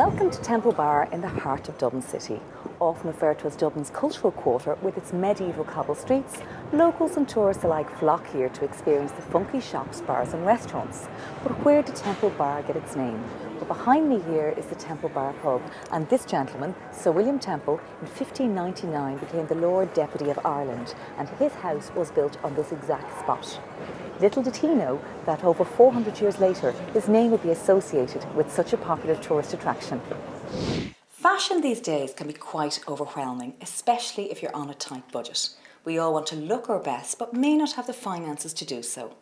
Welcome to Temple Bar in the heart of Dublin City. Often referred to as Dublin's cultural quarter with its medieval cobble streets, locals and tourists alike flock here to experience the funky shops, bars and restaurants. But where did Temple Bar get its name? Well, behind me here is the Temple Bar pub, and this gentleman, Sir William Temple, in 1599 became the Lord Deputy of Ireland, and his house was built on this exact spot. Little did he know that over 400 years later, his name would be associated with such a popular tourist attraction. Fashion these days can be quite overwhelming, especially if you're on a tight budget. We all want to look our best, but may not have the finances to do so.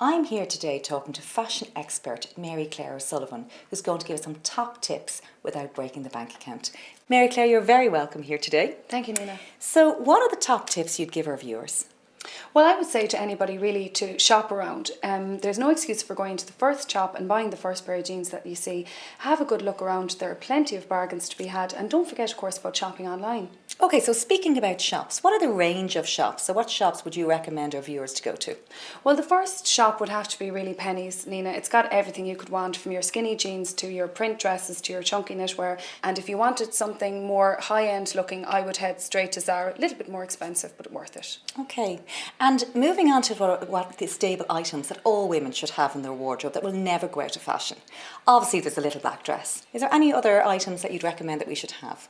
I'm here today talking to fashion expert Mary Claire O'Sullivan, who's going to give us some top tips without breaking the bank account. Mary Claire, you're very welcome here today. Thank you, Nina. So what are the top tips you'd give our viewers? Well, I would say to anybody really to shop around. There's no excuse for going to the first shop and buying the first pair of jeans that you see. Have a good look around. There are plenty of bargains to be had. And don't forget, of course, about shopping online. Okay, so speaking about shops, what are the range of shops? So what shops would you recommend our viewers to go to? Well, the first shop would have to be really Pennies, Nina. It's got everything you could want, from your skinny jeans to your print dresses to your chunky knitwear. And if you wanted something more high-end looking, I would head straight to Zara. A little bit more expensive, but worth it. Okay, and moving on to what the stable items that all women should have in their wardrobe that will never go out of fashion. Obviously, there's a little black dress. Is there any other items that you'd recommend that we should have?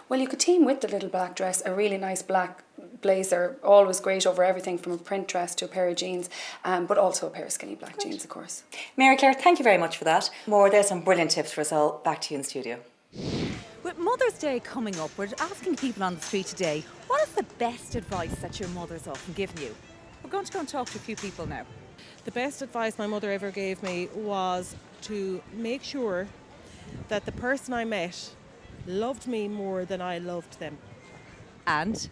Well, you could team with the little black dress, a really nice black blazer, always great over everything from a print dress to a pair of jeans, but also a pair of skinny black jeans, of course. Mary Claire, thank you very much for that. There's some brilliant tips for us all. Back to you in the studio. With Mother's Day coming up, we're asking people on the street today, what is the best advice that your mother's often given you? We're going to go and talk to a few people now. The best advice my mother ever gave me was to make sure that the person I met loved me more than I loved them. And?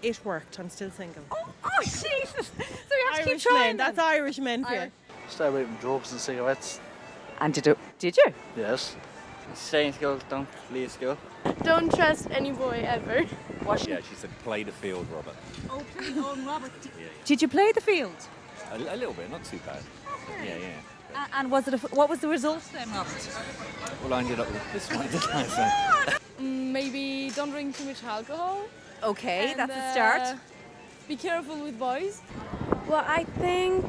It worked. I'm still single. Oh Jesus! So you have to keep Irish trying. men. That's Irish men for you. Stay away from drugs and cigarettes. And did you? Yes. Stay in school, don't leave school. Don't trust any boy ever. Yeah, she said play the field, Robert. Oh, play on Robert. Did you play the field? A little bit, not too bad. Okay. Yeah. And was it? What was the result then, Robert? Well, I ended up with this one, didn't I? So. Maybe don't drink too much alcohol. Okay, And, that's a start. Be careful with boys. Well, I think,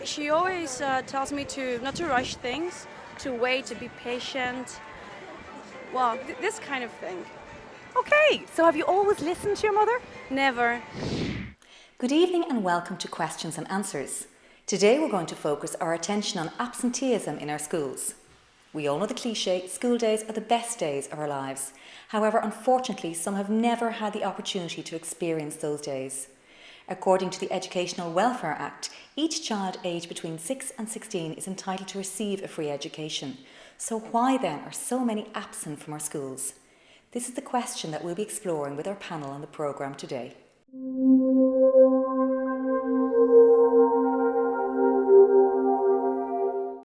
she always tells me to not to rush things, to wait, to be patient. Well, this kind of thing. Okay, so have you always listened to your mother? Never. Good evening and welcome to Questions and Answers. Today we're going to focus our attention on absenteeism in our schools. We all know the cliche, school days are the best days of our lives. However, unfortunately, some have never had the opportunity to experience those days. According to the Educational Welfare Act, each child aged between 6 and 16 is entitled to receive a free education. So why then are so many absent from our schools? This is the question that we'll be exploring with our panel on the programme today.